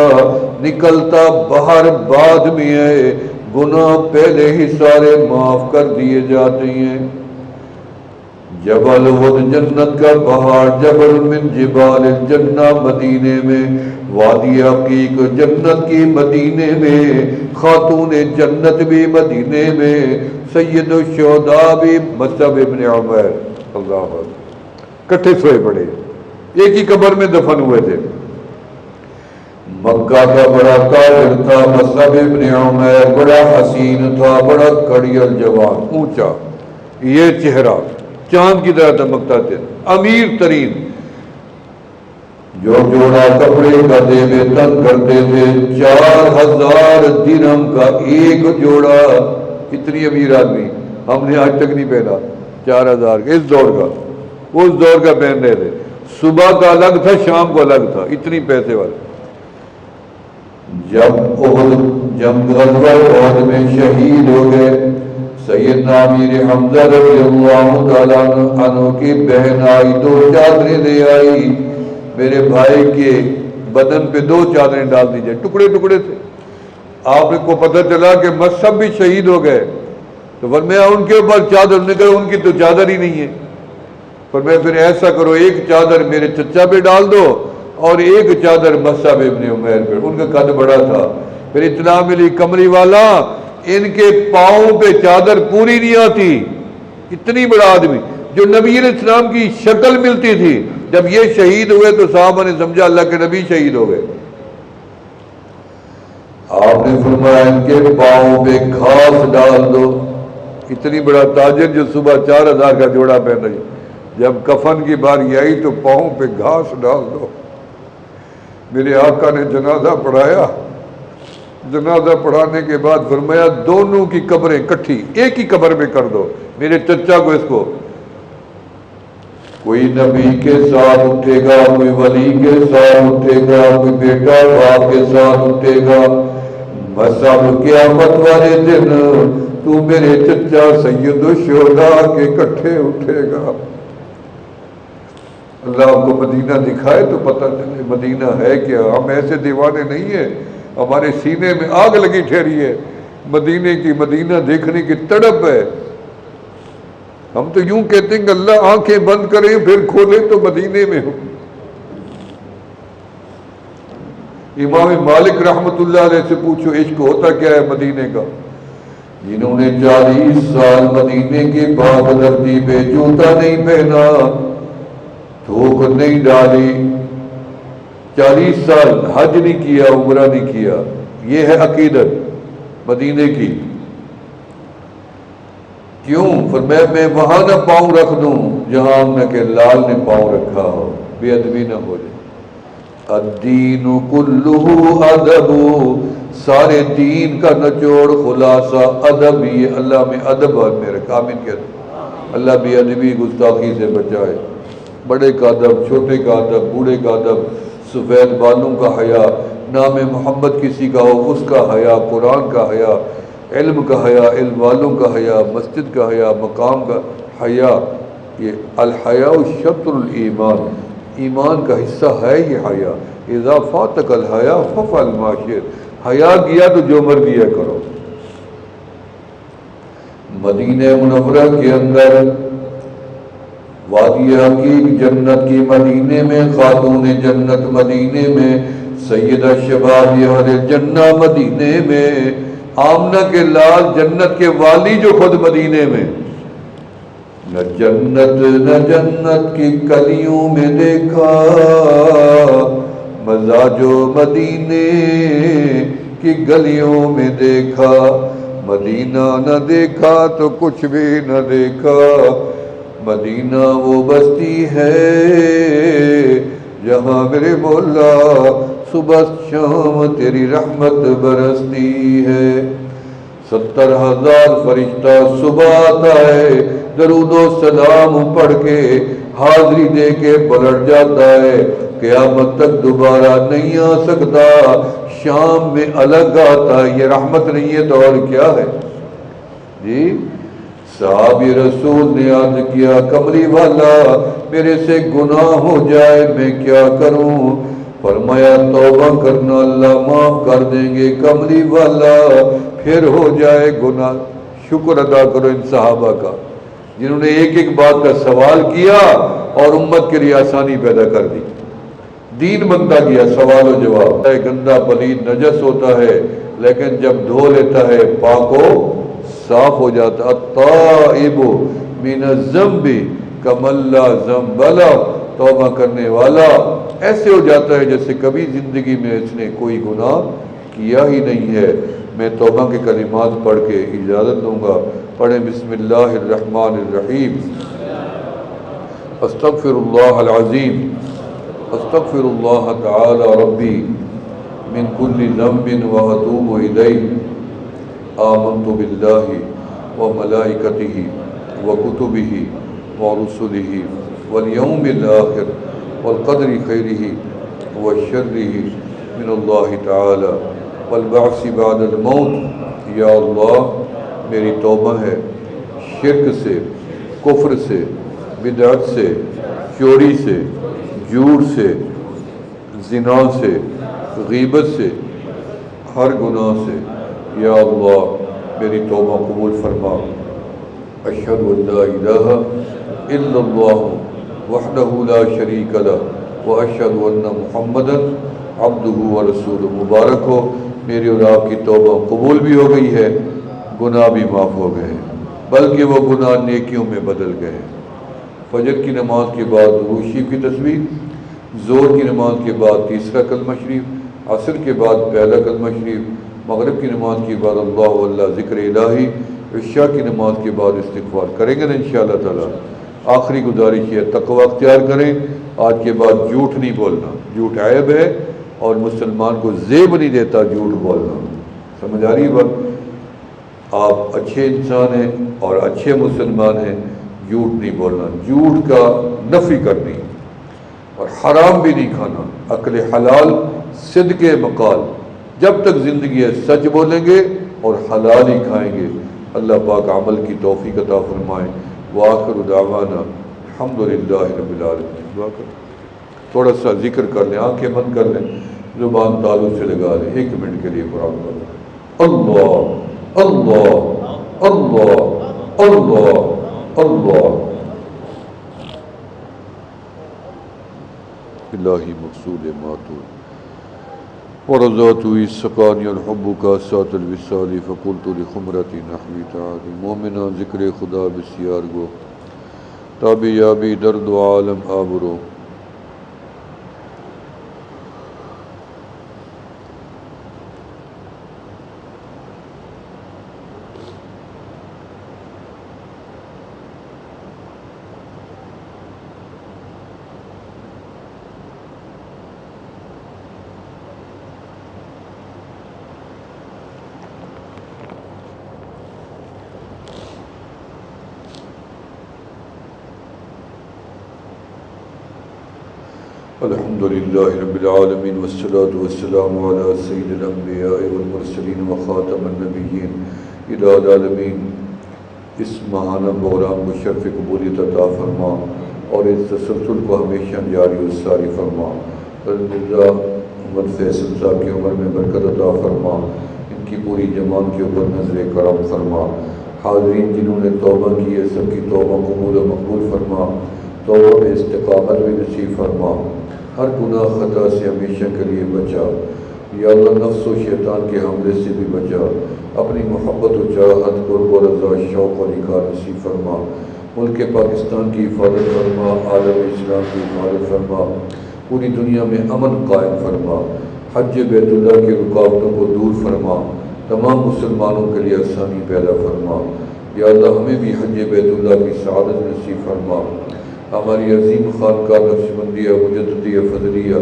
نکلتا باہر بعد میں ہے، گناہ پہلے ہی سارے معاف کر دیے جاتے ہیں۔ جبل احد جنت کا پہاڑ، جبل من جبال الجنہ مدینے میں، وادی عقیق جنت کی مدینے میں، خاتون جنت بھی مدینے میں، سید الشہداء بھی مصعب ابن عمیر، اللہ اکبر، کٹھے سوئے پڑے، ایک ہی قبر میں دفن ہوئے تھے۔ مکہ کا بڑا تاجر تھا مصعب ابن عمیر، بڑا حسین تھا، بڑا کڑیل جوان، اونچا، یہ چہرہ چاند کی طرح دمکتا تھا، امیر ترین، جو جوڑا کپڑے کا دیوے تن کرتے تھے 4000 درہم کا ایک جوڑا، اتنی امیر آدمی ہم نے آج تک نہیں پہنا، 4000 کا، اس دور کا، اس دور کا پہن رہے تھے، صبح کا الگ تھا شام کو الگ تھا، اتنی پیسے والے۔ جب غزوہ احد میں شہید ہو گئے، سیدنا امیر حمزہ رضی اللہ تعالیٰ عنہ کی بہن آئی، 2 چادریں لے آئی، میرے بھائی کے بدن پہ 2 چادریں ڈال دیجئے، ٹکڑے ٹکڑے تھے۔ آپ کو پتہ چلا کہ مصعب بھی شہید ہو گئے، تو فرمایا ان کے اوپر چادر، نے کہا ان کی تو چادر ہی نہیں ہے، فرمایا پھر ایسا کرو ایک چادر میرے چچا پہ ڈال دو اور ایک چادر مصعب ابن عمیر پہ، ان کا قد بڑا تھا۔ پھر اطلاع ملی کمری والا ان کے پاؤں پہ چادر پوری نہیں آتی، اتنی بڑا آدمی جو نبی علیہ السلام کی شکل ملتی تھی، جب یہ شہید ہوئے تو صحابہ نے سمجھا اللہ کے نبی شہید ہو گئے۔ آپ نے فرمایا ان کے پاؤں پہ گھاس ڈال دو، اتنی بڑا تاجر جو صبح 4000 کا جوڑا پہن رہی، جب کفن کی باری آئی تو پاؤں پہ گھاس ڈال دو۔ میرے آقا نے جنازہ پڑھایا، جنازہ پڑھانے کے بعد فرمایا دونوں کی قبریں کٹھی ایک ہی قبر میں کر دو، میرے چچا کو اس کو، کوئی نبی کے ساتھ اٹھے گا، کوئی ولی کے ساتھ اٹھے گا، کوئی بیٹا باپ کے ساتھ اٹھے گا، مصعب قیامت والے دن تو میرے چچا سید الشہداء کے کٹھے اٹھے گا۔ اللہ آپ کو مدینہ دکھائے تو پتہ چلے مدینہ ہے کیا۔ ہم ایسے دیوانے نہیں ہیں، ہمارے سینے میں آگ لگی ٹھہری ہے، مدینے کی، مدینہ دیکھنے کی تڑپ ہے۔ ہم تو یوں کہتے ہیں کہ اللہ آنکھیں بند کرے پھر کھولے تو مدینے میں ہو. امام مالک رحمت اللہ علیہ سے پوچھو عشق ہوتا کیا ہے مدینے کا. جنہوں نے 40 سال مدینے کے پاک دھرتی پہ جوتا نہیں پہنا، تھوک نہیں ڈالی، 40 سال حج نہیں کیا، عمرہ نہیں کیا، یہ ہے عقیدت مدینے کی. کیوں؟ فرمایا میں وہاں نہ پاؤں رکھ دوں جہاں نہ کہ لال نے پاؤں رکھا ہو، بے ادبی نہ ہو جائے. الدین کلہ ادب، سارے دین کا نچوڑ خلاصہ ادب ہی ہے. اللہ میں ادب اور میرے کامل کہتے ہیں اللہ بے ادبی گستاخی سے بچائے. بڑے کا ادب، چھوٹے کا ادب، بوڑھے کا ادب، سفید بالوں کا حیا، نام محمد کسی کا ہو اس کا حیا، قرآن کا حیا، علم کا حیا، علم والوں کا حیا، مسجد کا حیا، مقام کا حیا. یہ الحیاء شطر الایمان، ایمان کا حصہ ہے یہ حیا. اذا فاتک الحیا ففعل ما شئت، حیا کیا تو جو مرضی کرو. مدینہ منورہ کے اندر وادی حقیق جنت کی مدینے میں، خاتون جنت مدینے میں، سیدہ شباب اہل جنہ مدینے میں، آمنہ کے لال جنت کے والی جو خود مدینے میں. نہ جنت کی کلیوں میں دیکھا مزہ جو مدینے کی گلیوں میں دیکھا. مدینہ نہ دیکھا تو کچھ بھی نہ دیکھا. مدینہ وہ بستی ہے جہاں میرے مولا صبح شام تیری رحمت برستی ہے. 70,000 فرشتہ صبح آتا ہے، درود و سلام پڑھ کے حاضری دے کے پلٹ جاتا ہے، قیامت تک دوبارہ نہیں آ سکتا. شام میں الگ آتا ہے. یہ رحمت نہیں ہے تو اور کیا ہے جی. صحابی رسول نے عرض کیا کملی والا میرے سے گناہ ہو جائے میں کیا کروں؟ فرمایا توبہ کرنا، اللہ معاف کر دیں گے. کملی والا پھر ہو جائے گناہ. شکر ادا کرو ان صحابہ کا جنہوں نے ایک ایک بات کا سوال کیا اور امت کے لیے آسانی پیدا کر دی. دین بنتا گیا سوال و جواب. گندا پلید نجس ہوتا ہے لیکن جب دھو لیتا ہے پاک و صاف ہو جاتا. التائب من الذنب کمن لا ذنب له، توبہ کرنے والا ایسے ہو جاتا ہے جیسے کبھی زندگی میں اس نے کوئی گناہ کیا ہی نہیں ہے. میں توبہ کے کلمات پڑھ کے اجازت دوں گا. پڑھیں بسم اللہ الرحمن الرحیم. استغفر اللہ العظیم، استغفر اللہ تعالی ربی من کل ذنب واتوب الیہ. آمنت باللہ وملائکتہ وکتبہ ورسلہ والیوم الآخر والقدر خیرہ وشرہ من اللہ تعالی والبعث بعد الموت. یا اللہ میری توبہ ہے شرک سے، کفر سے، بدعت سے، چوری سے، جھوٹ سے، زنا سے، غیبت سے، ہر گناہ سے. یا اللہ میری توبہ قبول فرما. اشہد ان لا الہ الا اللہ وحدہ لا شریک لہ واشہد ان محمدا عبدہ ورسولہ. مبارک ہو میری اور آپ کی توبہ قبول بھی ہو گئی ہے، گناہ بھی معاف ہو گئے ہیں، بلکہ وہ گناہ نیکیوں میں بدل گئے ہیں. فجر کی نماز کے بعد درود شریف کی تسبیح، ظہر کی نماز کے بعد تیسرا کلمہ شریف، عصر کے بعد پہلا کلمہ شریف، مغرب کی نماز کے بعد اللہ واللہ ذکر الہی، عشاء کی نماز کے بعد استغفار کریں گے نا انشاءاللہ تعالی. آخری گزارش ہے تقوی اختیار کریں. آج کے بعد جھوٹ نہیں بولنا، جھوٹ عیب ہے اور مسلمان کو زیب نہیں دیتا جھوٹ بولنا. سمجھ آ رہی بات؟ آپ اچھے انسان ہیں اور اچھے مسلمان ہیں، جھوٹ نہیں بولنا، جھوٹ کا نفی کرنی اور حرام بھی نہیں کھانا. عقل حلال صدق مقال، جب تک زندگی ہے سچ بولیں گے اور حلال ہی کھائیں گے. اللہ پاک عمل کی توفیق عطا فرمائے. وآخر دعوانا الحمدللہ رب العالمین. دعا کریں، تھوڑا سا ذکر کر لیں، آنکھیں بند کر لیں، زبان تالو سے لگا لیں، 1 منٹ کے لیے قرآن پڑھیں. اللہ اللہ اللہ اللہ اللہ الہی مقصود ماتور ورضات سقانی الحب کا سات الوصال فقلت لخمرتی نحوی تعالی مومنہ ذکر خدا بسیار گو تاب یابی درد و عالم آبرو الحمد للہ رب العالمین والصلاة والسلام علی سید الانبیاء والمرسلین وخاتم النبیین الہ العالمین اس ماہانہ پروگرام کو شرف قبولیت عطا فرما اور اس تسلسل کو ہمیشہ جاری و ساری فرما مرزا محمد فیصل صاحب کی عمر میں برکت عطا فرما ان کی پوری جماعت کے اوپر نظر کرم فرما حاضرین جنہوں نے توبہ کی ہے سب کی توبہ قبول و مقبول فرما توبہ میں استقامت بھی نصیب فرما ہر گناہ خطا سے ہمیشہ کے لیے بچا یا اللہ نفس و شیطان کے حملے سے بھی بچا اپنی محبت و چاہت قرب و رضا شوق و نکاح نصیب فرما ملک پاکستان کی حفاظت فرما عالم اسلام کی حفاظت فرما پوری دنیا میں امن قائم فرما حج بیت اللہ کی رکاوٹوں کو دور فرما تمام مسلمانوں کے لیے آسانی پیدا فرما یا اللہ ہمیں بھی حج بیت اللہ کی سعادت نصیب فرما ہماری عظیم خانقاہ نقشبندیہ مجددیہ فضلیہ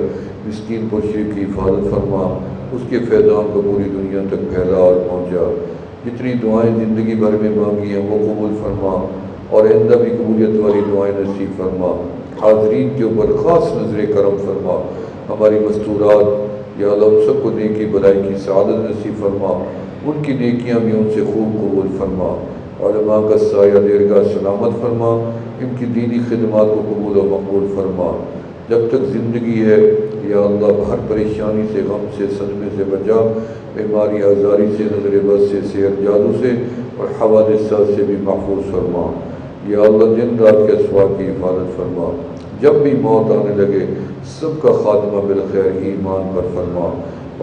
مسکین پرشیر کی حفاظت فرما اس کے فیضان کو پوری دنیا تک پھیلا اور پہنچا جتنی دعائیں زندگی بھر میں مانگی ہیں وہ قبول فرما اور آئندہ بھی قبولیت والی دعائیں نصیب فرما حاضرین کے اوپر خاص نظر کرم فرما ہماری مستورات یا اللہ سب کو نیکی بلائی کی سعادت نصیب فرما ان کی نیکیاں بھی ان سے خوب قبول فرما علماء کا سایہ دیرگاہ سلامت فرما ان کی دینی خدمات کو قبول و مقبول فرما جب تک زندگی ہے یا اللہ ہر پریشانی سے غم سے صدمے سے بچا بیماری آزاری سے نظر بد سے سحر جادو سے اور حوادثات سے بھی محفوظ فرما یا اللہ دن رات کے اسواق کی حفاظت فرما جب بھی موت آنے لگے سب کا خاتمہ بالخیر ایمان پر فرما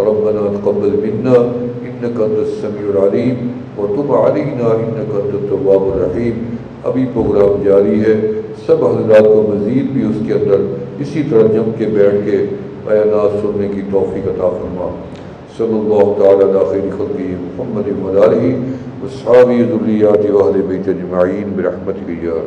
ربنا تقبل منا انک انت السمیع العلیم وتب علینا انک انت التواب الرحیم ابھی پروگرام جاری ہے سب حضرات کو مزید بھی اس کے اندر اسی طرح جم کے بیٹھ کے بیانات سننے کی توفیق عطا فرما صلی اللہ تعالی علی خیر خلقہ محمد و آلہ وصحبہ ذریات و اہل بیت اجمعین برحمتک یا